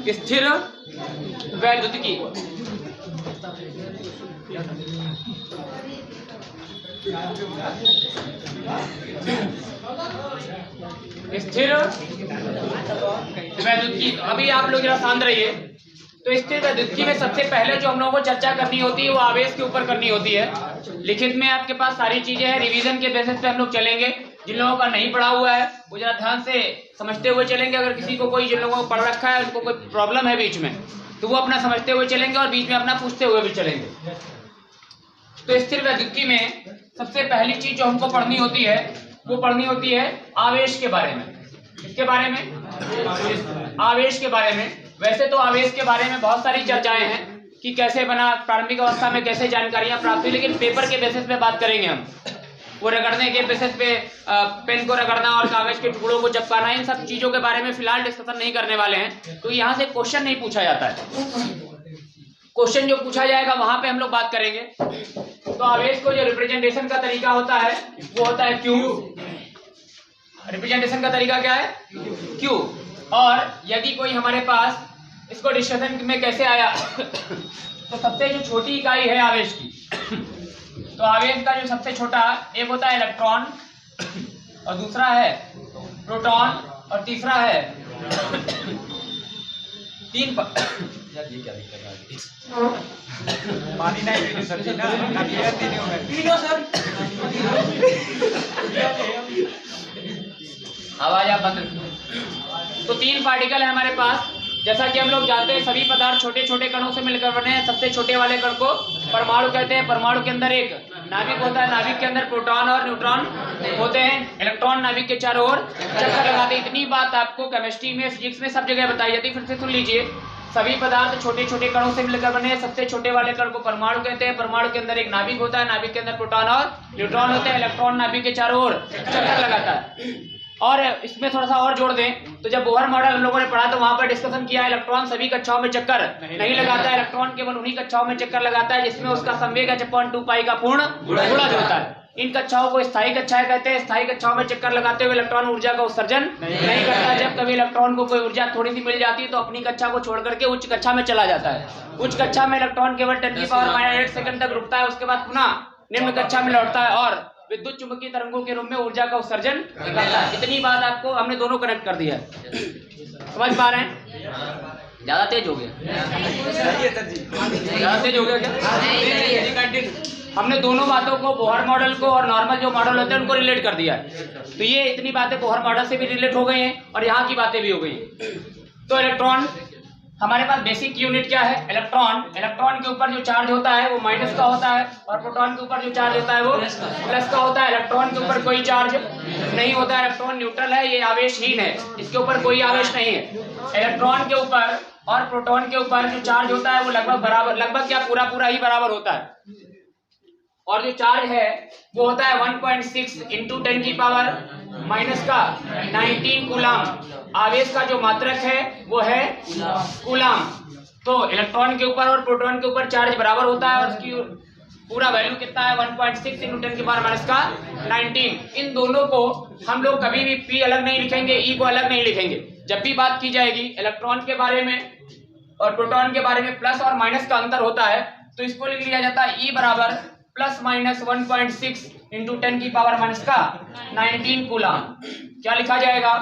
स्थिर वैद्युतिकी। स्थिर वैद्युतिकी। अभी आप लोग जरा शांत रहिए। तो स्थिर वैद्युतिकी में सबसे पहले जो हम लोगों को चर्चा करनी होती है वो आवेश के ऊपर करनी होती है। लिखित में आपके पास सारी चीजें हैं, रिवीजन के बेसिस पे हम लोग चलेंगे। जिन लोगों का नहीं पढ़ा हुआ है वो जरा ध्यान से समझते हुए चलेंगे। अगर किसी को कोई, जिन लोगों को पढ़ रखा है उनको कोई प्रॉब्लम है बीच में, तो वो अपना समझते हुए चलेंगे और बीच में अपना पूछते हुए भी चलेंगे। तो स्थिर वैद्युतिकी में सबसे पहली चीज जो हमको पढ़नी होती है वो पढ़नी होती है आवेश के बारे में। किसके बारे में? आवेश के बारे में। वैसे तो आवेश के बारे में बहुत सारी चर्चाएं हैं कि कैसे बना, प्रारंभिक अवस्था में कैसे जानकारियां प्राप्त हुई, लेकिन पेपर के बेसिस पे बात करेंगे हम। वो रगड़ने के बेसिस पे पेन को रगड़ना और कागज के टुकड़ों को चिपकाना, इन सब चीजों के बारे में फिलहाल डिस्कशन नहीं करने वाले हैं। तो यहाँ से क्वेश्चन नहीं पूछा जाता है। क्वेश्चन जो पूछा जाएगा वहां पे हम लोग बात करेंगे। तो आवेश को जो रिप्रेजेंटेशन का तरीका होता है वो होता है क्यू। रिप्रेजेंटेशन का तरीका क्या है? क्यू। और यदि कोई हमारे पास इसको डिस्कशन में कैसे आया तो सबसे जो छोटी इकाई है आवेश की, तो आवेश का जो सबसे छोटा, एक होता है इलेक्ट्रॉन और दूसरा है प्रोटॉन और तीसरा है यार ये क्या दिक्कत है? पानी नहीं सर जी ना, तीनों सर आवाज आप बंद रखिए। तो 3 पार्टिकल है हमारे पास। जैसा कि हम लोग जानते हैं सभी पदार्थ छोटे छोटे कणों से मिलकर बने हैं। सबसे छोटे वाले कण को परमाणु कहते हैं। परमाणु के अंदर एक नाभिक होता है, नाभिक के अंदर प्रोटॉन और न्यूट्रॉन होते हैं। इलेक्ट्रॉन नाभिक के चारों ओर चक्कर लगाते हैं। इतनी बात आपको केमिस्ट्री में, फिजिक्स में सब जगह बताई जाती है। फिर से सुन लीजिए, सभी पदार्थ छोटे छोटे कणों से मिलकर बने हैं। सबसे छोटे वाले कण को परमाणु कहते हैं। परमाणु के अंदर एक नाभिक होता है, नाभिक के अंदर प्रोटॉन और न्यूट्रॉन होते हैं। इलेक्ट्रॉन नाभिक के चारों ओर चक्कर लगाता है। और इसमें थोड़ा सा और जोड़ दें तो जब बोहर मॉडल हम लोगों ने पढ़ा तो वहां पर डिस्कशन किया, इलेक्ट्रॉन सभी कक्षाओं में चक्कर नहीं लगाता है। इलेक्ट्रॉन केवल उन्हीं कक्षाओं में चक्कर लगाता है जिसमें उसका संवेग h/2 पाई का पूर्ण गुणज होता है। इन कक्षाओं को स्थायी कक्षाएं कहते हैं। स्थायी कक्षाओं में चक्कर लगाते हुए इलेक्ट्रॉन ऊर्जा का उत्सर्जन नहीं करता। जब कभी इलेक्ट्रॉन को कोई ऊर्जा थोड़ी सी मिल जाती है तो अपनी कक्षा को छोड़ करके उच्च कक्षा में चला जाता है। उच्च कक्षा में इलेक्ट्रॉन केवल 10⁻⁸ सेकंड तक रुकता है, उसके बाद पुनः निम्न कक्षा में लौटता है और विद्युत चुंबकीय तरंगों के रूप में ऊर्जा का उत्सर्जन करता है। इतनी बात आपको हमने दोनों कनेक्ट कर दिया है। समझ पा रहे हैं? ज्यादा तेज हो गया? ज्यादा तेज हो गया क्या? हमने दोनों बातों को, बोहर मॉडल को और नॉर्मल जो मॉडल होते हैं उनको रिलेट कर दिया है। तो ये इतनी बातें बोहर मॉडल से भी रिलेट हो गई हैं और यहाँ की बातें भी हो गई। तो इलेक्ट्रॉन, हमारे पास बेसिक यूनिट क्या है? इलेक्ट्रॉन। इलेक्ट्रॉन के ऊपर जो चार्ज होता है वो माइनस का होता है और प्रोटॉन के ऊपर जो चार्ज होता है वो प्लस का होता है। इलेक्ट्रॉन के ऊपर कोई चार्ज नहीं होता है। इलेक्ट्रॉन न्यूट्रल है, ये आवेशहीन है, इसके ऊपर कोई आवेश नहीं है। इलेक्ट्रॉन के ऊपर और प्रोटॉन के ऊपर जो चार्ज होता है वो लगभग बराबर, लगभग क्या पूरा पूरा ही बराबर होता है। और जो चार्ज है वो होता है 1.6 × 10⁻⁻⁻ का 19 कूलाम। आवेश का जो मात्रक है वो है कूलाम। तो इलेक्ट्रॉन के ऊपर और प्रोटॉन के ऊपर चार्ज बराबर होता है और उसकी पूरा वैल्यू कितना है? 1.6 × 10⁻⁻ का 19। इन दोनों को हम लोग कभी भी P अलग नहीं लिखेंगे, E को अलग नहीं लिखेंगे। जब भी बात की जाएगी इलेक्ट्रॉन के बारे में और प्रोटॉन के बारे में प्लस और माइनस का अंतर होता है तो इसको लिख लिया जाता है E बराबर ±1.6 × 10⁻⁻ का 19 कूलाम। क्या लिखा जाएगा?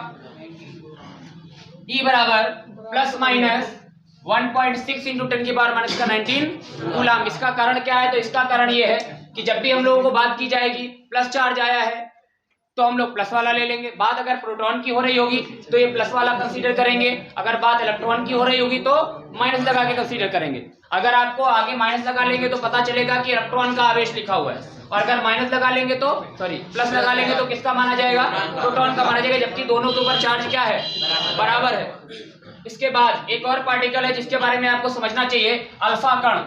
E बराबर ±1.6 × 10⁻⁻ का 19 कूलाम। इसका कारण क्या है? तो इसका कारण ये है कि जब भी हम लोगों को बात की जाएगी प्लस चार्ज आया है तो हम लोग प्लस वाला ले लेंगे। बात अगर प्रोटॉन की हो रही होगी तो ये प्लस वाला कंसीडर करेंगे। अगर बात इलेक्ट्रॉन की हो रही होगी तो माइनस लगा के कंसीडर करेंगे। अगर आपको आगे माइनस लगा लेंगे तो पता चलेगा कि इलेक्ट्रॉन का आवेश लिखा हुआ है, और अगर माइनस लगा लेंगे तो प्लस लगा लेंगे तो किसका माना जाएगा? प्रोटॉन का माना जाएगा, जबकि दोनों के ऊपर चार्ज क्या है? बराबर है। इसके बाद एक और पार्टिकल है जिसके बारे में आपको समझना चाहिए, अल्फा कण।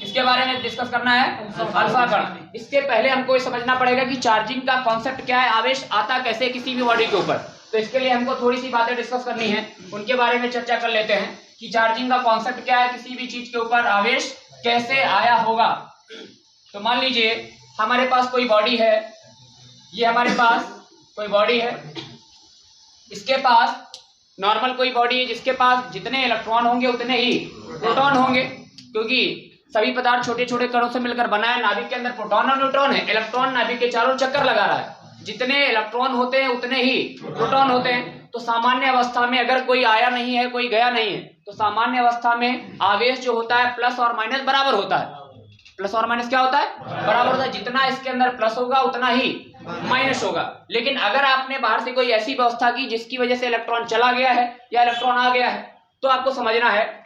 इसके बारे में डिस्कस करना है, अल्फा कण। इसके पहले हमको ये समझना पड़ेगा कि चार्जिंग का कॉन्सेप्ट क्या है, आवेश आता कैसे किसी भी बॉडी के ऊपर। तो इसके लिए हमको थोड़ी सी बातें डिस्कस करनी है, उनके बारे में चर्चा कर लेते हैं कि चार्जिंग का कॉन्सेप्ट क्या है, किसी भी चीज के ऊपर आवेश कैसे आया होगा। तो मान लीजिए हमारे पास कोई बॉडी है, ये हमारे पास कोई बॉडी है, इसके पास नॉर्मल कोई बॉडी है जिसके पास जितने इलेक्ट्रॉन होंगे उतने ही प्रोटॉन होंगे, क्योंकि सभी पदार्थ छोटे छोटे कणों से मिलकर बना है। नाभिक के अंदर प्रोटॉन और न्यूट्रॉन है, इलेक्ट्रॉन नाभिक के चारों चक्कर लगा रहा है, जितने इलेक्ट्रॉन होते हैं उतने ही प्रोटॉन होते हैं। तो सामान्य अवस्था में अगर कोई आया नहीं है, कोई गया नहीं है, तो सामान्य अवस्था में आवेश जो होता है प्लस और माइनस बराबर होता है। प्लस और माइनस क्या होता है? बराबर होता है। जितना इसके अंदर प्लस होगा उतना ही माइनस होगा। लेकिन अगर आपने बाहर से कोई ऐसी व्यवस्था की जिसकी वजह से इलेक्ट्रॉन चला गया है या इलेक्ट्रॉन आ गया है, तो आपको समझना है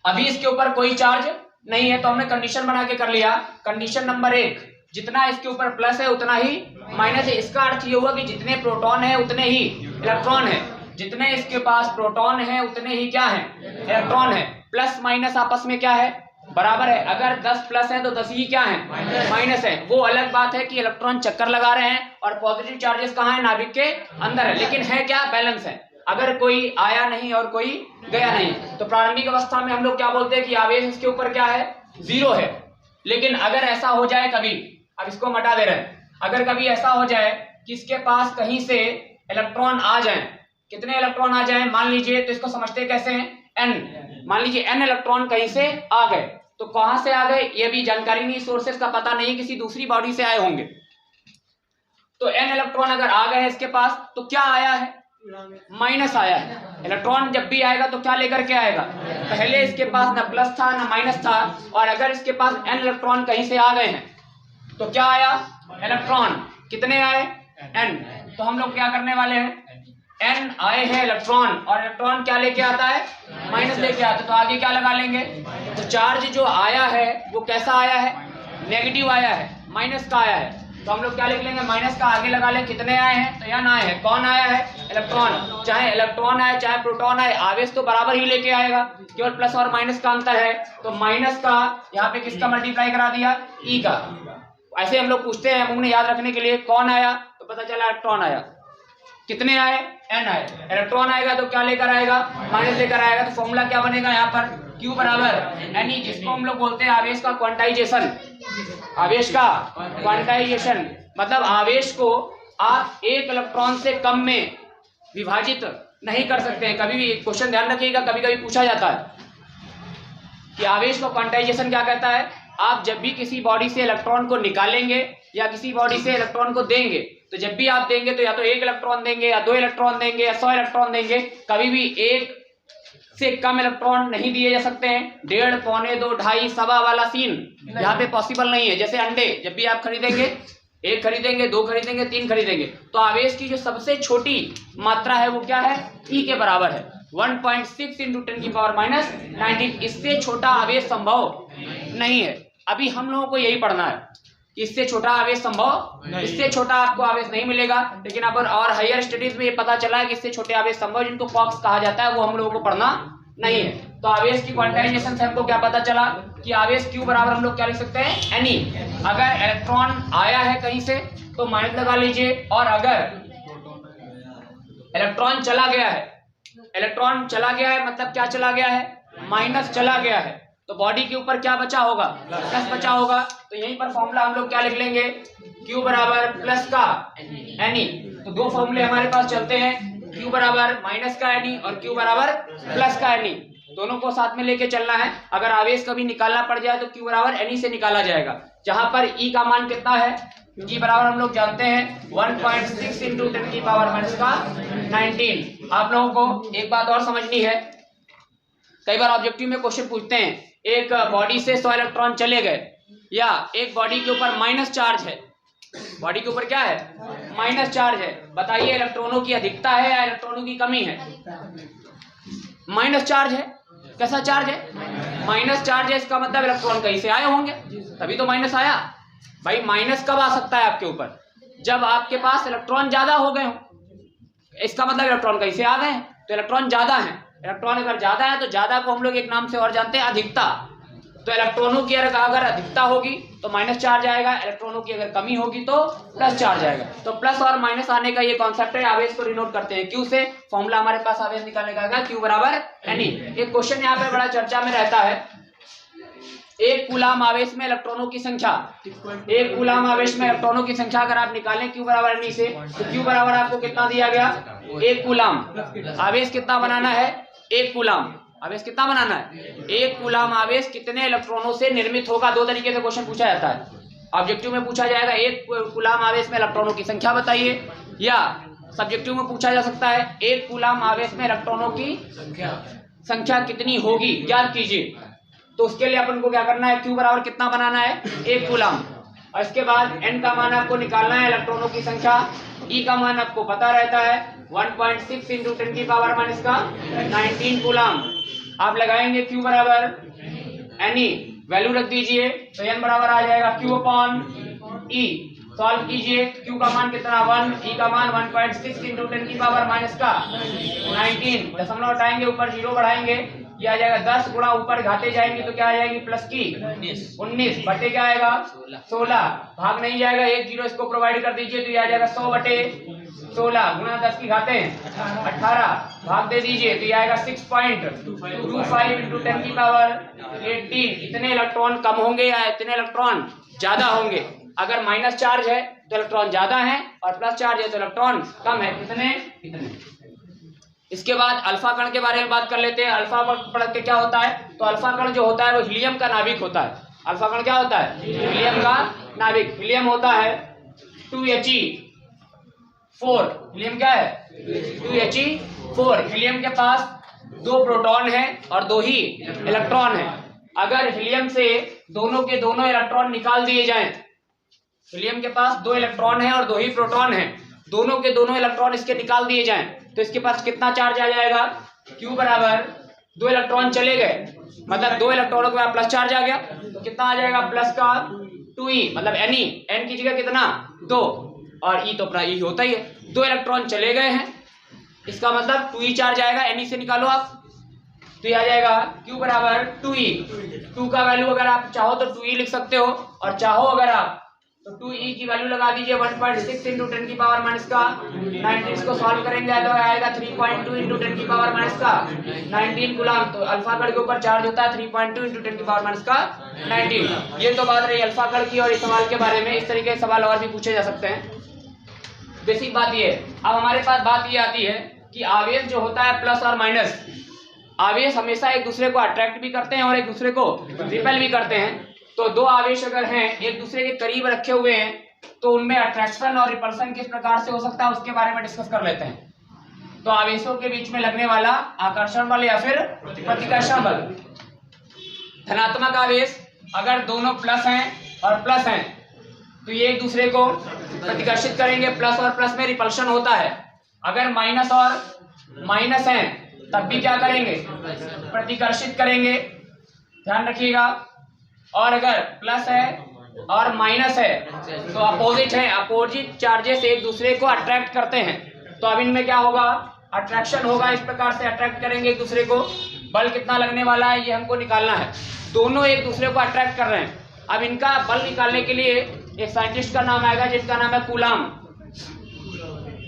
अभी इसके ऊपर कोई चार्ज नहीं है, तो हमने कंडीशन बना के कर लिया। कंडीशन नंबर 1, जितना इसके ऊपर प्लस है उतना ही माइनस है। इसका अर्थ ये हुआ कि जितने प्रोटॉन है उतने ही इलेक्ट्रॉन है, जितने इसके पास प्रोटॉन है उतने ही क्या है? इलेक्ट्रॉन है। प्लस माइनस आपस में क्या है? बराबर है। अगर 10 प्लस है तो 10 ही क्या है? माइनस है। वो अलग बात है कि इलेक्ट्रॉन चक्कर लगा रहे हैं और पॉजिटिव चार्जेस कहाँ है? नाभिक के अंदर है, लेकिन है क्या? बैलेंस है। अगर कोई आया नहीं और कोई गया नहीं, तो प्रारंभिक अवस्था में हम लोग क्या बोलते हैं कि आवेश इसके ऊपर क्या है? 0 है। लेकिन अगर ऐसा हो जाए कभी, अब इसको हम हटा दे रहे हैं, अगर कभी ऐसा हो जाए कि इसके पास कहीं से इलेक्ट्रॉन आ जाए, कितने इलेक्ट्रॉन आ जाए मान लीजिए, तो इसको समझते कैसे हैं? n। मान लीजिए n इलेक्ट्रॉन कहीं से आ गए, तो कहां से आ गए ये भी जानकारी नहीं, सोर्सेस का पता नहीं, किसी दूसरी बॉडी से आए होंगे। तो n इलेक्ट्रॉन अगर आ गए इसके पास, तो क्या आया है? माइनस आया है। इलेक्ट्रॉन जब भी आएगा तो क्या लेकर के आएगा? पहले इसके पास ना प्लस था ना माइनस था, और अगर इसके पास n इलेक्ट्रॉन कहीं से आ गए हैं तो क्या आया? इलेक्ट्रॉन। कितने आए? n। तो हम लोग क्या करने वाले हैं? n आए हैं इलेक्ट्रॉन, और इलेक्ट्रॉन क्या लेके आता है? माइनस लेके आता है। तो आगे क्या लगा लेंगे? तो चार्ज जो आया है वो कैसा आया है? नेगेटिव आया है, माइनस का आया है। तो हम लोग क्या लिख लेंगे? माइनस का आगे लगा लें। कितने आए हैं? तो n आए हैं। कौन आया है? इलेक्ट्रॉन। चाहे इलेक्ट्रॉन आए चाहे प्रोटॉन आए, आवेश तो बराबर ही लेके आएगा, केवल प्लस और माइनस का अंतर है। तो माइनस का यहाँ पे किसका मल्टीप्लाई करा दिया? E का। ऐसे हम लोग पूछते हैं हमने याद रखने के लिए, कौन आया? तो पता चला इलेक्ट्रॉन आया। कितने आए? n आए। इलेक्ट्रॉन आएगा तो क्या लेकर आएगा? माइनस लेकर आएगा। तो फॉर्मूला क्या बनेगा यहाँ पर? Q बराबर Ne, जिसको हम लोग बोलते हैं आवेश का क्वांटाइजेशन। आवेश का क्वांटाइजेशन मतलब आवेश को आप एक इलेक्ट्रॉन से कम में विभाजित नहीं कर सकते हैं। कभी भी क्वेश्चन ध्यान रखिएगा, कभी कभी पूछा जाता है कि आवेश को क्वांटाइजेशन क्या कहता है? आप जब भी किसी बॉडी से इलेक्ट्रॉन को निकालेंगे या किसी बॉडी से इलेक्ट्रॉन को देंगे, तो जब भी आप देंगे तो या तो 1 इलेक्ट्रॉन देंगे या 2 इलेक्ट्रॉन देंगे या 100 इलेक्ट्रॉन देंगे, कभी भी 1 से कम इलेक्ट्रॉन नहीं दिए जा सकते हैं। 1.5, पौने 2, 2.5, सवा वाला सीन यहाँ पे पॉसिबल नहीं है। जैसे अंडे जब भी आप खरीदेंगे, 1 खरीदेंगे, 2 खरीदेंगे, 3 खरीदेंगे, तो आवेश की जो सबसे छोटी मात्रा है वो क्या है? E के बराबर है। 1.6 × 10⁻⁻⁹ इससे छोटा आवेश संभव नहीं है। अभी हम लोगों को यही पढ़ना है कि इससे छोटा आवेश संभव, इससे छोटा आपको आवेश नहीं मिलेगा। लेकिन अब और हायर स्टडीज में ये पता चला है कि इससे छोटे आवेश संभव, जिनको क्वार्क्स कहा जाता है, वो हम लोगों को पढ़ना नहीं है। तो आवेश की क्वांटाइजेशन से हमको क्या पता चला कि आवेश Q बराबर हम लोग क्या लिख सकते हैं? Ne। अगर इलेक्ट्रॉन आया है कहीं से तो माइनस लगा लीजिए, और अगर इलेक्ट्रॉन चला गया है, इलेक्ट्रॉन चला गया है मतलब क्या चला गया है? माइनस चला गया है। तो बॉडी के ऊपर क्या बचा होगा? प्लस बचा होगा। तो यहीं पर फॉर्मूला हम लोग क्या लिख लेंगे? Q बराबर प्लस का Ne। तो 2 फॉर्मूले हमारे पास चलते हैं, Q बराबर माइनस का Ne और Q बराबर प्लस का Ne। दोनों को साथ में लेके चलना है। अगर आवेश कभी निकालना पड़ जाए तो Q बराबर Ne से निकाला जाएगा, जहां पर E का मान कितना है? G बराबर हम लोग जानते हैं 1.6 × 10⁻⁻19। आप लोगों को एक बात और समझनी है, कई बार ऑब्जेक्टिव में क्वेश्चन पूछते हैं, एक बॉडी से 100 इलेक्ट्रॉन चले गए, या एक बॉडी के ऊपर माइनस चार्ज है, बॉडी के ऊपर क्या है? माइनस चार्ज है, बताइए इलेक्ट्रॉनों की अधिकता है या इलेक्ट्रॉनों की कमी है? माइनस चार्ज है। कैसा चार्ज है? माइनस चार्ज है। इसका मतलब इलेक्ट्रॉन कहीं से आए होंगे, तभी तो माइनस आया। भाई माइनस कब आ सकता है आपके ऊपर? जब आपके पास इलेक्ट्रॉन ज्यादा हो गए हो। इसका मतलब इलेक्ट्रॉन कहीं से आ गए हैं, तो इलेक्ट्रॉन ज्यादा है। इलेक्ट्रॉन अगर ज्यादा है तो ज्यादा को हम लोग एक नाम से और जानते हैं, अधिकता। तो इलेक्ट्रॉनों की अगर अधिकता होगी तो माइनस चार्ज आएगा, इलेक्ट्रॉनों की अगर कमी होगी तो प्लस चार्ज आएगा। तो प्लस और माइनस आने का ये कॉन्सेप्ट है। आवेश को डिनोट करते हैं Q से। फॉर्मूला हमारे पास आवेश निकालने का आएगा Q बराबर Ne। एक क्वेश्चन यहाँ पे बड़ा चर्चा में रहता है एक कूलाम आवेश में इलेक्ट्रॉनों की संख्या, एक कूलाम आवेश में इलेक्ट्रॉनों की संख्या अगर आप निकालें Q बराबर N से, तो Q बराबर आपको कितना दिया गया, एक कूलाम। आवेश कितना बनाना है, एक कूलाम। आवेश कितना बनाना है, एक कूलाम। आवेश कितने इलेक्ट्रॉनों से निर्मित होगा, दो तरीके से क्वेश्चन पूछा जाता है। ऑब्जेक्टिव में पूछा जाएगा एक कूलाम आवेश में इलेक्ट्रॉनों की संख्या बताइए, या सब्जेक्टिव में पूछा जा सकता है एक कूलाम आवेश में इलेक्ट्रॉनों की संख्या कितनी होगी, ज्ञात कीजिए। तो उसके लिए अपन को क्या करना है, Q बराबर कितना बनाना है, एक कूलाम। और इसके बाद N का मान आपको निकालना है, इलेक्ट्रॉनों की संख्या। E का मान आपको पता रहता है 1.6 इंटू 10 की पावर माइनस का 19 कूलाम। आप लगाएंगे Q बराबर NE, वैल्यू रख दीजिए, तो N बराबर आ जाएगा Q अपॉन E। सॉल्व कीजिए, Q का मान कितना 1, E का मान 1.6 इंटू 10 की पावर माइनस का 19। दशमलव हटाएंगे, ऊपर 0 बढ़ाएंगे, ये आ जाएगा 10 गुणा ऊपर घाते जाएंगे तो क्या आ जाएगी, प्लस की 19 बटे क्या आएगा 16। भाग नहीं जाएगा, 1 0 इसको प्रोवाइड कर दीजिए तो ये आ जाएगा 100 बटे 16 गुणा 10 की घाते 18, भाग दे दीजिए तो ये आएगा 6.25 इंटू 10 की पावर 18। इतने इलेक्ट्रॉन कम होंगे या इतने इलेक्ट्रॉन ज्यादा होंगे। अगर माइनस चार्ज है तो इलेक्ट्रॉन ज्यादा है, और प्लस चार्ज है तो इलेक्ट्रॉन कम है। कितने, इतने। इसके बाद अल्फा कण के बारे में बात कर लेते हैं। अल्फा कण के क्या होता है, तो अल्फा कण जो होता है वो हीलियम का नाभिक होता है। अल्फा कण क्या होता है, हीलियम का नाभिक। हीलियम होता है 2He4। हीलियम क्या है, 2He4। हीलियम के पास 2 प्रोटॉन है और 2 ही इलेक्ट्रॉन है। अगर हीलियम से दोनों के दोनों इलेक्ट्रॉन निकाल दिए जाएं, हीलियम के पास 2 इलेक्ट्रॉन है और 2 ही प्रोटॉन है, दोनों के दोनों इलेक्ट्रॉन इसके निकाल दिए जाएं तो इसके पास कितना चार्ज आ जाएगा, Q बराबर 2 इलेक्ट्रॉन चले गए, मतलब 2 इलेक्ट्रॉनों के बाद प्लस चार्ज आ गया तो कितना आ जाएगा, प्लस का 2E, मतलब Ne, N की जगह कितना 2, और E तो अपना E होता ही है। 2 इलेक्ट्रॉन चले गए हैं, इसका मतलब 2E चार्ज आएगा। Ne से निकालो आप तो ये आ जाएगा Q बराबर 2E। 2 का वैल्यू अगर आप चाहो तो 2E लिख सकते हो, और चाहो अगर आप तो 2E की वैल्यू लगा दीजिए 1.6 इंटू 10 की पावर माइनस का 19। इसको सॉल्व करेंगे तो आएगा 3.2 इंटू 10 की पावर माइनस का 19 कूलाम। तो अल्फा कण के ऊपर चार्ज होता है 3.2 इंटू 10 की पावर माइनस का 19। ये तो बात रही अल्फा कण की, और इस सवाल के बारे में इस तरीके के सवाल और भी पूछे जा सकते हैं। बेसिक बात ये है। अब हमारे पास बात ये आती है कि आवेश जो होता है प्लस और माइनस, आवेश हमेशा एक दूसरे को अट्रैक्ट भी करते हैं और एक दूसरे को रिपेल भी करते हैं। तो 2 आवेश अगर हैं एक दूसरे के करीब रखे हुए हैं तो उनमें अट्रैक्शन और रिपल्सन किस प्रकार से हो सकता है उसके बारे में डिस्कस कर लेते हैं। तो आवेशों के बीच में लगने वाला आकर्षण बल या फिर प्रतिकर्षण बल। धनात्मक आवेश अगर दोनों प्लस हैं और प्लस हैं तो ये एक दूसरे को प्रतिकर्षित करेंगे, प्लस और प्लस में रिपल्शन होता है। अगर माइनस और माइनस हैं तब भी क्या करेंगे, प्रतिकर्षित करेंगे, ध्यान रखिएगा। और अगर प्लस है और माइनस है तो अपोजिट है, अपोजिट चार्जेस एक दूसरे को अट्रैक्ट करते हैं। तो अब इनमें क्या होगा, अट्रैक्शन होगा, इस प्रकार से अट्रैक्ट करेंगे एक दूसरे को। बल कितना लगने वाला है ये हमको निकालना है। दोनों एक दूसरे को अट्रैक्ट कर रहे हैं। अब इनका बल निकालने के लिए एक साइंटिस्ट का नाम आएगा जिसका नाम है कूलाम।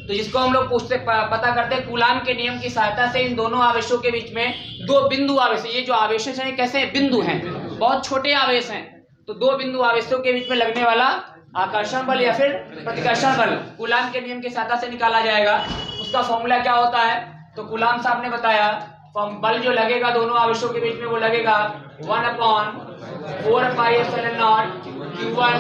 तो जिसको हम लोग पता करते हैं कूलाम के नियम की सहायता से इन दोनों आवेशों के बीच में 2 बिंदु आवेश, ये जो आवेश हैं कैसे बिंदु हैं, बहुत छोटे आवेश हैं, तो 2 बिंदु आवेशों के बीच में लगने वाला आकर्षण बल या फिर प्रतिकर्षण बल कूलाम के नियम की सहायता से निकाला जाएगा। उसका फॉर्मूला क्या होता है, तो कूलाम साहब ने बताया बल जो लगेगा दोनों आवेशों के बीच में वो लगेगा 1/4πε0 Q1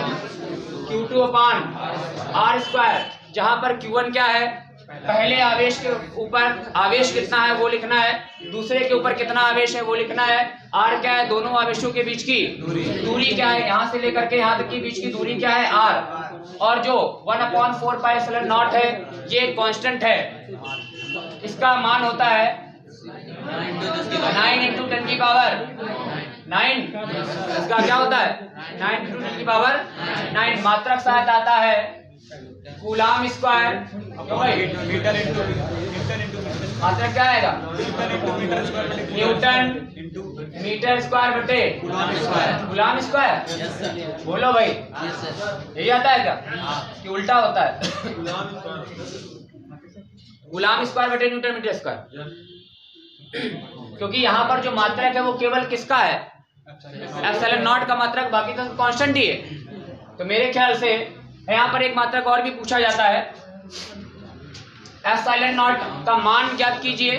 Q2/r², जहां पर Q1 क्या है, पहले आवेश के ऊपर आवेश कितना है वो लिखना है, दूसरे के ऊपर कितना आवेश है वो लिखना है। R क्या है, दोनों आवेशों के बीच की दूरी क्या है, यहां से लेकर के यहां तक की बीच की दूरी क्या है, R। और जो 1/4πε0 है ये कांस्टेंट है, इसका मान होता है 9 इंटू 10 की पावर 9। इसका क्या होता है 9 इंटू 10 की पावर 9। मात्रक सहायता आता है कूलाम स्क्वायर, मात्रक क्या आएगा, न्यूटन मीटर स्क्वायर बटे कूलाम स्क्वायर। बोलो भाई, यही आता है क्या कि उल्टा होता है, कूलाम स्क्वायर बटे न्यूटन मीटर स्क्वायर। क्योंकि यहाँ पर जो मात्रक है वो केवल किसका है, एप्सिलॉन नॉट का मात्रक बाकी तो कांस्टेंट ही है। तो मेरे ख्याल से यहाँ पर एक मात्रक और भी पूछा जाता है, एप्सिलॉन नॉट का मान ज्ञात कीजिए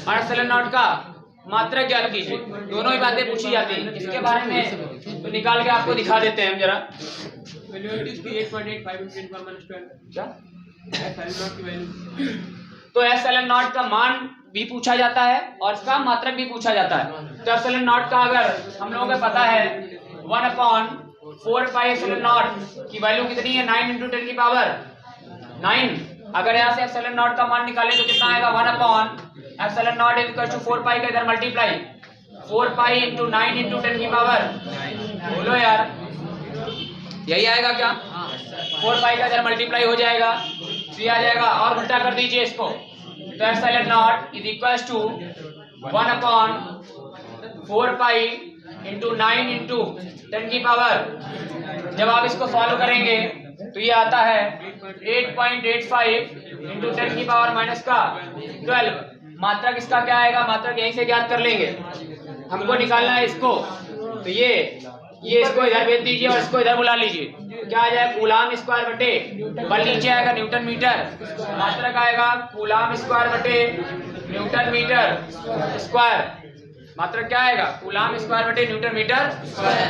और एप्सिलॉन नॉट का मात्रक ज्ञात कीजिए। दोनों ही बातें पूछी जाती हैं। इसके बारे में तो निकाल के आपको दिखा देते हैं हम जरा। तो एप्सिलॉन नॉट का मान भी पूछा जाता है और इसका मात्रक भी पूछा जाता है। तो एप्सिलॉन नॉट का अगर हम लोगों को पता है 1/4 पाई एप्सिलॉन नॉट की वैल्यू कितनी है, 9 × 10 की पावर 9। अगर यहाँ से एप्सिलॉन नॉट का मान निकालें तो कितना आएगा, 1/ एप्सिलॉन नॉट इक्वल टू 4 पाई का इधर मल्टीप्लाई 4 पाई × 9 × 10 की पावर, बोलो यार यही आएगा क्या? 4 पाई का इधर मल्टीप्लाई हो जाएगा, 3 आ जाएगा और उल्टा कर दीजिए इसको। तो epsilon not is equal to 1/4 pi × 9 × 10 की पावर। जब आप इसको सॉल्व करेंगे तो ये आता है 8.85 × 10 की पावर माइनस का 12। मात्रक इसका क्या आएगा, मात्रक यहीं से ज्ञात कर लेंगे, हमको निकालना है इसको। तो ये इसको इधर भेज दीजिए और इसको इधर बुला लीजिए। क्या आ जाएगा, कूलाम स्क्वायर बटे बल नीचे आएगा न्यूटन मीटर, मात्रक आएगा कूलाम स्क्वायर बटे न्यूटन मीटर स्क्वायर। मात्रक क्या आएगा, कूलाम स्क्वायर बटे न्यूटन मीटर स्क्वायर।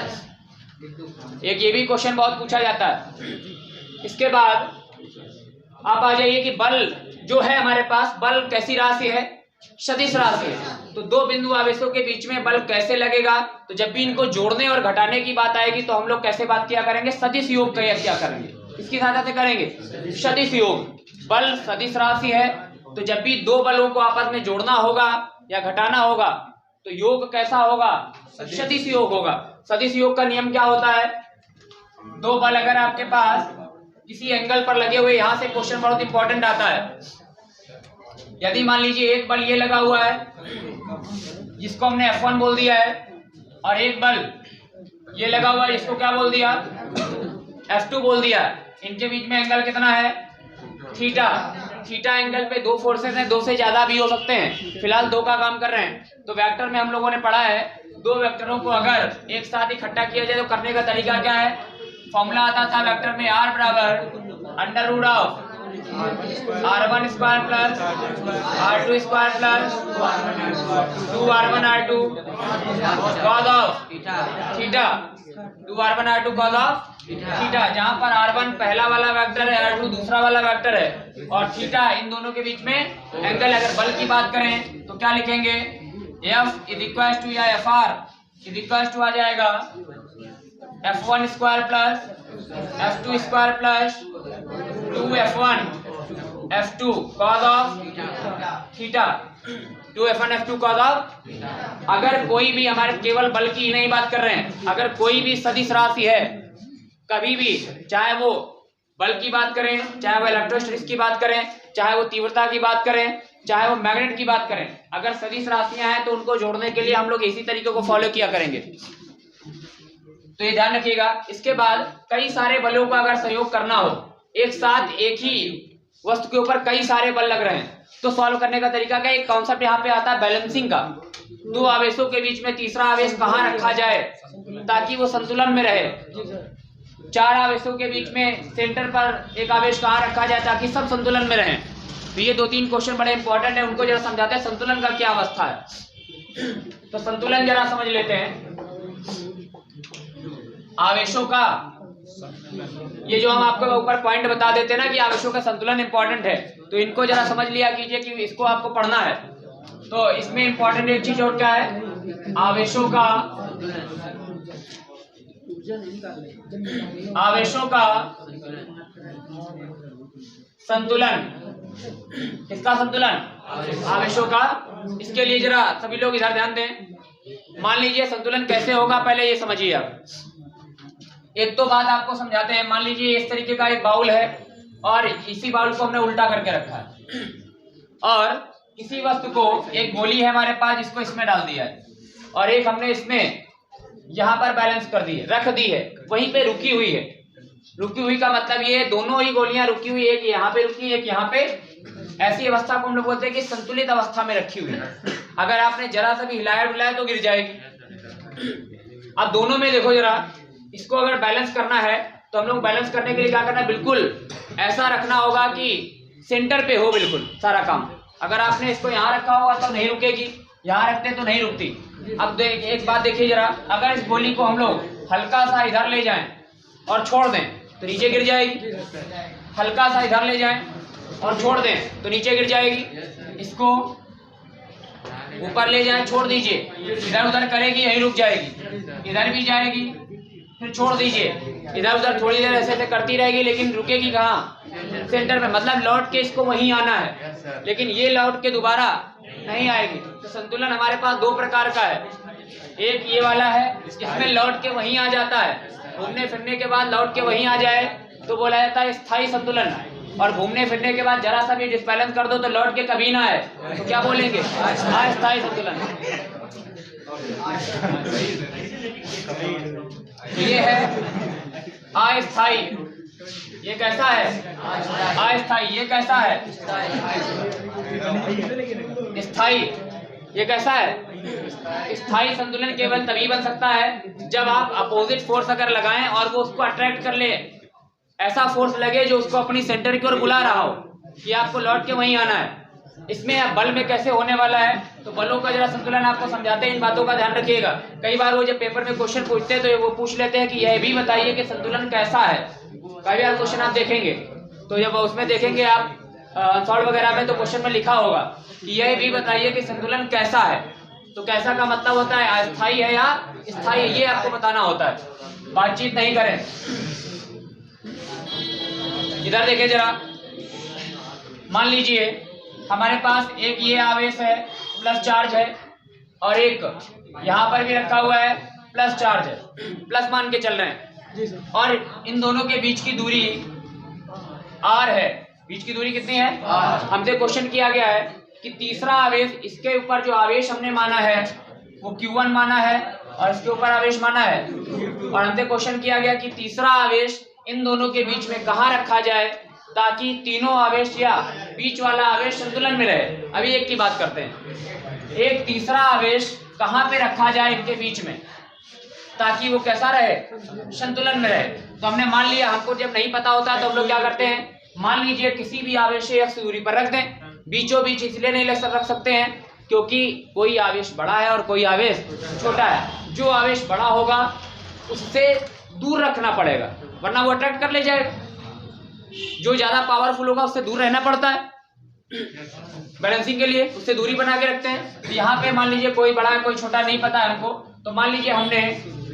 एक ये भी क्वेश्चन बहुत पूछा जाता है। इसके बाद आप आ जाइए कि बल जो है हमारे पास, बल कैसी राशि है, सदिश राशि है। तो दो बिंदु आवेशों के बीच में बल कैसे लगेगा, तो जब भी इनको जोड़ने और घटाने की बात आएगी तो हम लोग कैसे बात किया करेंगे, सदिश योग क्या करेंगे, इसकी सहायता से करेंगे सदिश योग। बल सदिश राशि है तो जब भी दो बलों को आपस में जोड़ना होगा या घटाना होगा तो योग कैसा होगा, सदिश योग होगा। सदिश योग का नियम क्या होता है, दो बल अगर आपके पास किसी एंगल पर लगे हुए, यहां से क्वेश्चन बहुत इंपॉर्टेंट आता है। यदि मान लीजिए एक बल ये लगा हुआ है जिसको हमने F1 बोल दिया है, और एक बल ये लगा हुआ है जिसको क्या बोल दिया, F2 बोल दिया। इनके बीच में एंगल कितना है, थीटा। थीटा एंगल पे दो फोर्सेस हैं, दो से ज्यादा भी हो सकते हैं, फिलहाल दो का काम कर रहे हैं। तो वेक्टर में हम लोगों ने पढ़ा है, दो वेक्टरों को अगर एक साथ इकट्ठा किया जाए तो करने का तरीका क्या है, फॉर्मूला आता था वेक्टर में R बराबर √r1² plus R2² plus 2r1r2 cos of theta, 2r1r2 cos of theta. जहां पर r1 पहला वाला वेक्टर है, r2 दूसरा वाला वेक्टर है, और थीटा इन दोनों के बीच में एंगल। अगर बल की बात करें तो क्या लिखेंगे, F इज इक्वल टू या Fr इज इक्वल टू आ जाएगा F1² plus F2² plus 2F1 F2 cos of theta, 2F1 F2 cos of. अगर कोई भी, हमारे केवल बल की ही नहीं बात कर रहे हैं, अगर कोई भी सदिश राशि है कभी भी, चाहे वो बल की बात करें, चाहे वो इलेक्ट्रोस्टैटिक्स की बात करें, चाहे वो तीव्रता की बात करें, चाहे वो मैग्नेट की बात करें, अगर सदिश राशियां हैं तो उनको जोड़ने के लिए हम लोग इसी तरीके को फॉलो किया करेंगे। तो ये ध्यान रखिएगा। इसके बाद कई सारे बलों का अगर सहयोग करना हो, एक साथ एक ही वस्तु के ऊपर कई सारे बल लग रहे हैं, तो सॉल्व करने का तरीका क्या, एक कॉन्सेप्ट यहाँ पे आता है बैलेंसिंग का। दो आवेशों के बीच में तीसरा आवेश कहाँ रखा जाए ताकि वो संतुलन में रहे, चार आवेशों के बीच में सेंटर पर एक आवेश कहाँ रखा जाए ताकि सब संतुलन में रहें। तो ये दो तीन क्वेश्चन बड़े इंपॉर्टेंट है, उनको जरा समझाते हैं संतुलन का क्या अवस्था है। तो संतुलन जरा समझ लेते हैं। आवेशों का, ये जो हम आपको ऊपर पॉइंट बता देते हैं ना कि आवेशों का संतुलन इंपॉर्टेंट है, तो इनको जरा समझ लिया कीजिए कि इसको आपको पढ़ना है। तो इसमें इंपॉर्टेंट एक चीज और क्या है, आवेशों का संतुलन। किसका संतुलन, आवेशों का। इसके लिए जरा सभी लोग इधर ध्यान दें। मान लीजिए संतुलन कैसे होगा, पहले ये समझिए आप। एक तो बात आपको समझाते हैं। मान लीजिए इस तरीके का एक बाउल है और इसी बाउल को हमने उल्टा करके रखा है, और किसी वस्तु को, एक गोली है हमारे पास जिसको इसमें डाल दिया है, और एक हमने इसमें यहाँ पर बैलेंस कर दी है, रख दी है, वहीं पे रुकी हुई है। रुकी हुई का मतलब ये है दोनों ही गोलियां रुकी हुई, एक यहाँ पे रुकी, एक यहाँ पे। ऐसी अवस्था को हम लोग बोलते हैं कि संतुलित अवस्था में रखी हुई है। अगर आपने जरा सा भी हिलाया डुलाया तो गिर जाएगी। अब दोनों में देखो जरा, इसको अगर बैलेंस करना है तो हम लोग बैलेंस करने के लिए क्या करना है, बिल्कुल ऐसा रखना होगा कि सेंटर पे हो बिल्कुल सारा काम। अगर आपने इसको यहाँ रखा होगा तो नहीं रुकेगी, यहाँ रखते तो नहीं रुकती। अब एक बात देखिए जरा, अगर इस गोली को हम लोग हल्का सा इधर ले जाएं और छोड़ दें तो नीचे गिर जाएगी, हल्का सा इधर ले जाएं और छोड़ दें तो नीचे गिर जाएगी। इसको ऊपर ले जाएं, छोड़ दीजिए, इधर उधर करेगी यही रुक जाएगी, इधर भी जाएगी, फिर छोड़ दीजिए, इधर उधर थोड़ी देर ऐसे ऐसे करती रहेगी, लेकिन रुकेगी कहाँ, सेंटर में। मतलब लौट के इसको वहीं आना है, लेकिन ये लौट के दोबारा नहीं आएगी। तो संतुलन हमारे पास दो प्रकार का है, एक ये वाला है, इसमें लौट के वहीं आ जाता है, घूमने फिरने के बाद लौट के वहीं आ जाए तो बोला जाता है स्थायी संतुलन। और घूमने फिरने के बाद जरा सा भी डिसबैलेंस कर दो तो लौट के कभी ना आए तो क्या बोलेंगे, अस्थायी संतुलन। ये है अस्थायी, ये कैसा है अस्थायी, ये कैसा है स्थायी, ये कैसा है स्थायी। संतुलन केवल तभी बन सकता है जब आप अपोजिट फोर्स अगर लगाएं और वो उसको अट्रैक्ट कर ले, ऐसा फोर्स लगे जो उसको अपनी सेंटर की ओर बुला रहा हो कि आपको लौट के वहीं आना है। इसमें अब बल में कैसे होने वाला है तो बलों का जरा संतुलन आपको समझाते हैं, इन बातों का ध्यान रखिएगा। कई बार वो जब पेपर में क्वेश्चन पूछते हैं तो वो पूछ लेते हैं कि यह भी बताइए कि संतुलन कैसा है। कई बार क्वेश्चन आप देखेंगे तो जब उसमें देखेंगे आप सॉल्व वगैरह में तो क्वेश्चन में लिखा होगा कि यह भी बताइए कि संतुलन कैसा है। तो कैसा का मतलब होता है अस्थायी है या स्थायी, ये आपको बताना होता है, बातचीत नहीं करें। इधर देखिए जरा, मान लीजिए हमारे पास एक ये आवेश है प्लस चार्ज है और एक यहाँ पर भी रखा हुआ है प्लस चार्ज है, प्लस मान के चल रहे हैं, और इन दोनों के बीच की दूरी r है। बीच की दूरी कितनी है, हमसे क्वेश्चन किया गया है कि तीसरा आवेश, इसके ऊपर जो आवेश हमने माना है वो Q1 माना है और इसके ऊपर आवेश माना है, और हमसे क्वेश्चन किया गया कि तीसरा आवेश इन दोनों के बीच में कहाँ रखा जाए ताकि तीनों आवेश या बीच वाला आवेश संतुलन में रहे। अभी एक की बात करते हैं, एक तीसरा आवेश कहाँ पे रखा जाए इनके बीच में ताकि वो कैसा रहे, संतुलन में रहे। तो हमने मान लिया, हमको जब नहीं पता होता तो हम लोग क्या करते हैं, मान लीजिए किसी भी आवेश से x दूरी पर रख दें, बीचों बीच इसलिए नहीं रख सकते हैं क्योंकि कोई आवेश बड़ा है और कोई आवेश छोटा है। जो आवेश बड़ा होगा उससे दूर रखना पड़ेगा वरना वो अट्रैक्ट कर ले जाएगा, जो ज्यादा पावरफुल होगा उससे दूर रहना पड़ता है बैलेंसिंग के लिए, उससे दूरी बना के रखते हैं। तो यहाँ पे मान लीजिए कोई बड़ा है कोई छोटा नहीं पता है हमको, तो मान लीजिए हमने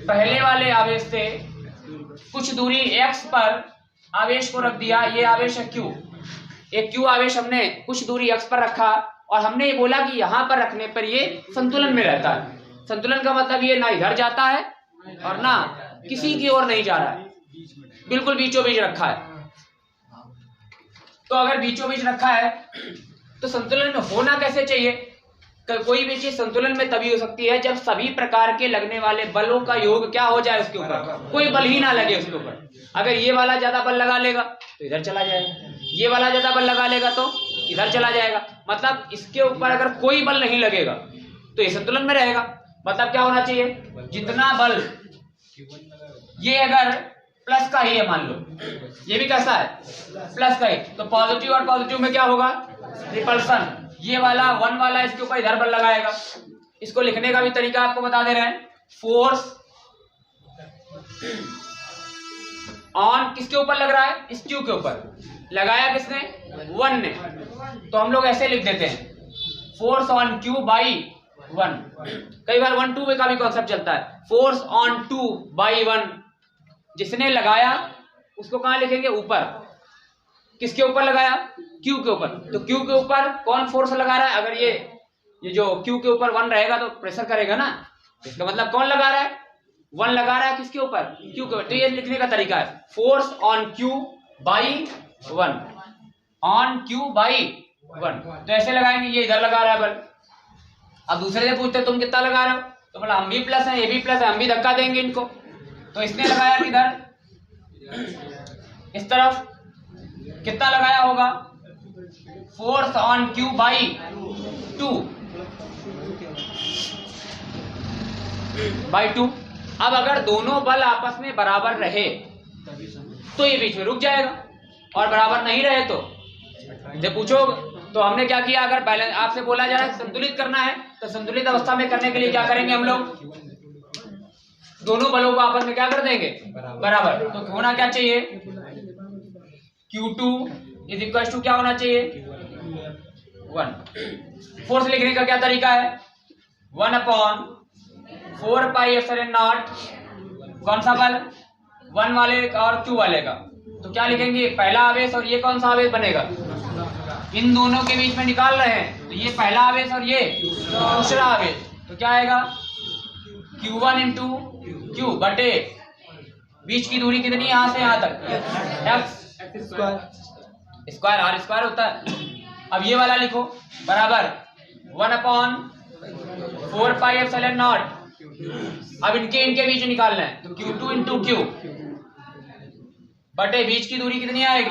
पहले वाले आवेश से कुछ दूरी x पर आवेश को रख दिया, ये आवेश है Q, एक Q आवेश हमने कुछ दूरी x पर रखा और हमने ये बोला कि यहाँ पर रखने पर ये संतुलन में रहता है। संतुलन का मतलब ये ना इधर जाता है और ना किसी की ओर नहीं जा रहा है, बिल्कुल बीचों बीच रखा है। तो अगर बीचों बीच रखा है तो संतुलन में होना कैसे चाहिए, कोई भी चीज संतुलन में तभी हो सकती है जब सभी प्रकार के लगने वाले बलों का योग क्या हो जाए उसके ऊपर, कोई बल ही ना लगे उसके ऊपर। अगर ये वाला ज्यादा बल लगा लेगा तो इधर चला जाएगा, ये वाला ज्यादा बल लगा लेगा तो इधर चला जाएगा। मतलब इसके ऊपर अगर कोई बल नहीं लगेगा तो ये संतुलन में रहेगा। मतलब क्या होना चाहिए, जितना बल, ये अगर प्लस का ही है मान लो, ये भी कैसा है प्लस का ही, तो पॉजिटिव और पॉजिटिव में क्या होगा रिपल्सन, ये वाला 1 वाला इसके ऊपर इधर बल लगाएगा। इसको लिखने का भी तरीका आपको बता दे रहे हैं, फोर्स ऑन किसके ऊपर लग रहा है, इस Q के ऊपर लगाया किसने 1 ने, तो हम लोग ऐसे लिख देते हैं फोर्स ऑन Q बाई 1। कई बार 1 2 का भी कॉन्सेप्ट चलता है, फोर्स ऑन 2 बाई 1, जिसने लगाया उसको कहां लिखेंगे ऊपर, किसके ऊपर लगाया Q के ऊपर, तो Q के ऊपर कौन फोर्स लगा रहा है, अगर ये जो Q के ऊपर 1 रहेगा तो प्रेशर करेगा ना, इसका मतलब कौन लगा रहा है 1 लगा रहा है किसके ऊपर Q के ऊपर। तो ये लिखने का तरीका है force on Q by 1, on Q by 1, तो ऐसे लगाएंगे, ये इधर लगा रहा है बल। अब दूसरे से पूछते तुम कितना लगा रहे हो, तो बोला हम भी प्लस है ये भी प्लस है, हम भी धक्का देंगे इनको, तो इसने लगाया किधर इस तरफ, कितना लगाया होगा force on Q by 2 by 2। अब अगर दोनों बल आपस में बराबर रहे तो ये बीच में रुक जाएगा, और बराबर नहीं रहे तो जब पूछो तो हमने क्या किया, अगर बैलेंस आपसे बोला जा रहा है संतुलित करना है तो संतुलित अवस्था में करने के लिए क्या करेंगे हम लोग, दोनों बलों को आपस में क्या कर देंगे, बराबर। तो होना क्या चाहिए, Q2 इज इक्वल टू क्या होना चाहिए, 1। फोर्स लिखने का क्या तरीका है, 1/4 पाई एप्सिलॉन नॉट, कौन सा बल, 1 वाले का और Q वाले का। तो क्या लिखेंगे, पहला आवेश और ये कौन सा आवेश बनेगा, इन दोनों के बीच में निकाल रहे हैं तो ये पहला आवेश और ये दूसरा आवेश, तो क्या आएगा Q1 इंटू Q बटे बीच की दूरी कितनी, यहां से यहां तक x स्क्वायर, आर स्क्वायर होता है। अब ये वाला लिखो बराबर 1/4 पाई एप्सिलॉन नॉट। अब इनके बीच निकालना है तो Q2 इंटू Q बटे बीच की दूरी कितनी आएगी,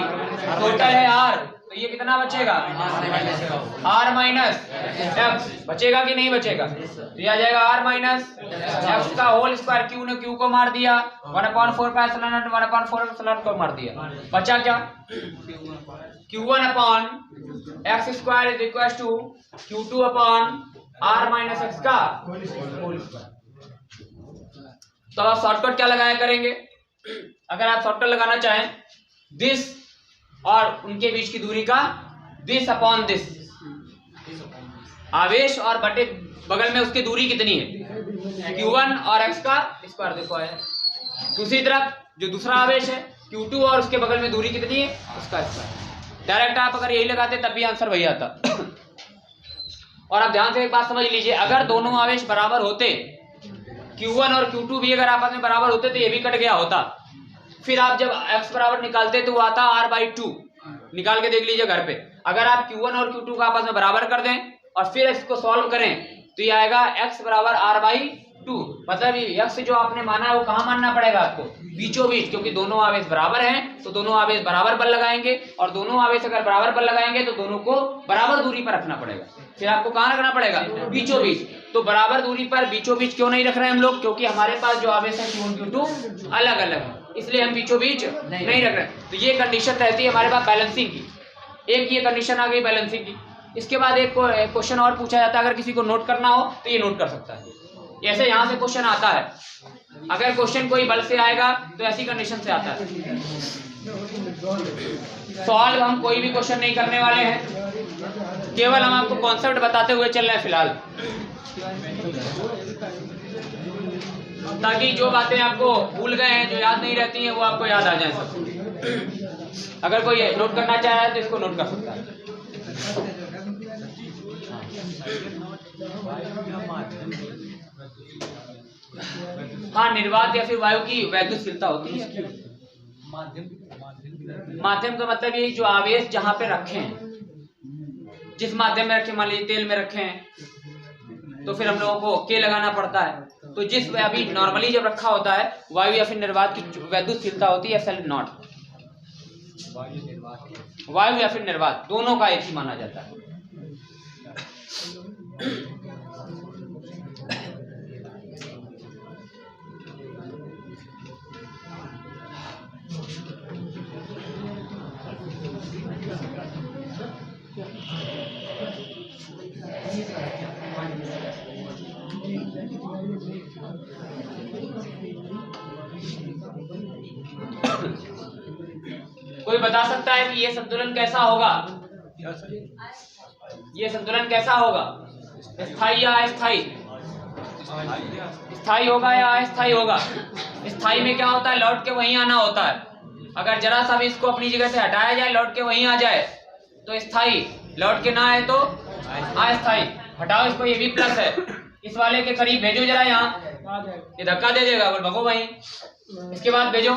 टोटल है r, तो ये कितना बचेगा, r माइनस x बचेगा कि नहीं बचेगा, तो ये आ जाएगा r माइनस x का होल स्क्वायर। Q ने Q को मार दिया, 1/4 पाई एप्सिलॉन नॉट 1/4 एप्सिलॉन को मार दिया, बचा क्या, Q1 upon x square is equal to Q2 upon r minus x का होल स्क्वायर। तो आप शॉर्टकट क्या लगाया करेंगे, अगर आप शॉर्टकट लगाना चाहें दिस और उनके बीच की दूरी का दिस अपॉन दिस, आवेश और बटे बगल में उसकी दूरी कितनी है, Q1 और x का स्क्वायर देखो है। दूसरी तरफ जो दूसरा आवेश है Q2 और उसके बगल में दूरी कितनी है, उसका स्क्वायर। डायरेक्ट आप अगर यही लगाते तब भी आंसर वही आता। और आप ध्यान से एक बात समझ लीजिए, अगर दोनों आवेश बराबर होते, Q1 और Q2 भी अगर आपस में बराबर होते तो ये भी कट गया होता, फिर आप जब x बराबर निकालते तो वो आता r/2, निकाल के देख लीजिए घर पे। अगर आप Q1 और Q2 को आपस में बराबर कर दें और फिर इसको सॉल्व करें तो ये आएगा x बराबर r/2। मतलब x जो आपने माना है वो कहाँ मानना पड़ेगा आपको, बीचों बीच, क्योंकि दोनों आवेश बराबर हैं तो दोनों आवेश बराबर बल लगाएंगे, और दोनों आवेश अगर बराबर बल लगाएंगे तो दोनों को बराबर दूरी पर रखना पड़ेगा। फिर आपको कहाँ रखना पड़ेगा, बीचों बीच। तो बराबर दूरी पर बीचों बीच क्यों नहीं रख रहे हैं हम लोग, क्योंकि हमारे पास जो आवेश है Q1 Q2 अलग अलग है, इसलिए हम बीचों बीच नहीं रख रहे। तो ये कंडीशन रहती है हमारे पास बैलेंसिंग की, एक ये कंडीशन आ गई बैलेंसिंग की। इसके बाद एक क्वेश्चन और पूछा जाता है, अगर किसी को नोट करना हो तो ये नोट कर सकता है। ऐसे यहाँ से क्वेश्चन आता है, अगर क्वेश्चन कोई बल से आएगा तो ऐसी कंडीशन से आता है। सॉल्व हम कोई भी क्वेश्चन नहीं करने वाले हैं, केवल हम आपको कॉन्सेप्ट बताते हुए चल रहे हैं फिलहाल, ताकि जो बातें आपको भूल गए हैं, जो याद नहीं रहती हैं, वो आपको याद आ जाए सब। अगर कोई नोट करना चाह रहा है तो इसको नोट कर सकता है। हाँ, निर्वात या फिर वायु की वैद्युतशीलता होती है। माध्यम का मतलब ये जो आवेश जहां पे रखे हैं, जिस माध्यम में रखे, मान लीजिए तेल में रखे हैं तो फिर हम लोगों को के लगाना पड़ता है। तो जिस अभी नॉर्मली जब रखा होता है वायु या फिर निर्वात की वैद्युतशीलता होती है SL0। वायु या फिर निर्वात दोनों का एक ही माना जाता है। कोई बता सकता है कि ये संतुलन कैसा होगा, ये संतुलन कैसा होगा, स्थायी या अस्थायी, स्थायी होगा या अस्थायी होगा। स्थायी में क्या होता है, लौट के वहीं आना होता है। अगर जरा सा भी इसको अपनी जगह से हटाया जाए, लौट के वहीं आ जाए तो स्थायी, लौट के ना आए तो अस्थायी। हटाओ इसको, ये भी प्लस है, इस वाले के करीब भेजो जरा, यहाँ ये धक्का दे देगा, बोल भगो वहीं। इसके बाद भेजो,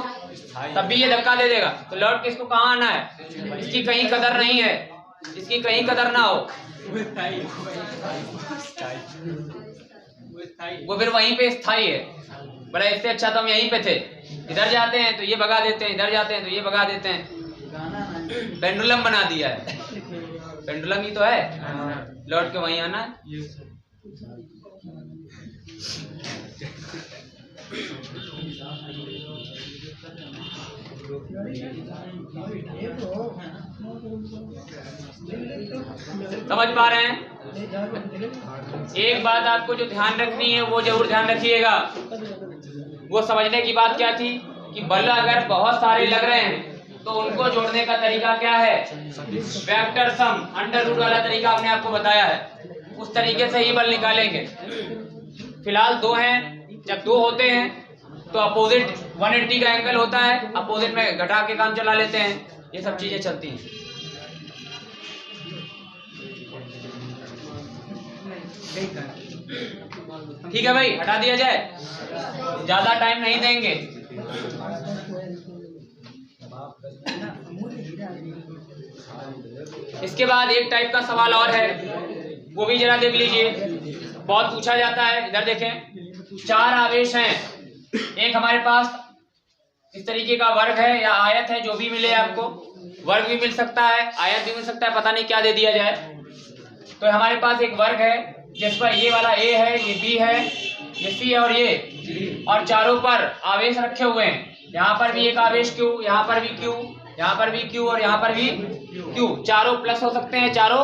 तब भी ये धक्का दे देगा, तो लौट के इसको कहाँ आना है, इसकी कहीं कदर नहीं है, इसकी कहीं कदर ना हो, वो फिर वहीं पे स्थायी है। बड़ा इससे अच्छा तो हम यहीं पे थे, इधर जाते हैं तो ये भगा देते हैं, इधर जाते हैं तो ये भगा देते हैं। पेंडुलम बना दिया है, पेंडुलम ही तो है, लौट के वहीं आना है। समझ पा रहे हैं? एक बात आपको जो ध्यान रखनी है वो जरूर ध्यान रखिएगा। वो समझने की बात क्या थी कि बल अगर बहुत सारे लग रहे हैं तो उनको जोड़ने का तरीका क्या है? वेक्टर सम, अंडर रूट वाला तरीका हमने आपको बताया है, उस तरीके से ही बल निकालेंगे। फिलहाल 2 हैं, जब 2 होते हैं तो अपोजिट 180 का एंगल होता है, अपोजिट में घटा के काम चला लेते हैं, ये सब चीजें चलती हैं। ठीक है भाई, हटा दिया जाए, ज्यादा टाइम नहीं देंगे। इसके बाद एक टाइप का सवाल और है, वो भी जरा देख लीजिए, बहुत पूछा जाता है। इधर देखें, 4 आवेश हैं, एक हमारे पास इस तरीके का वर्ग है या आयत है, जो भी मिले आपको, वर्ग भी मिल सकता है, आयत भी मिल सकता है, पता नहीं क्या दे दिया जाए। तो हमारे पास एक वर्ग है जिस पर ये वाला A है, ये B है, ये C है और ये, और चारों पर आवेश रखे हुए हैं। यहाँ पर भी एक आवेश Q, यहाँ पर भी Q, यहाँ पर भी Q और यहाँ पर भी Q, चारों प्लस हो सकते हैं, चारों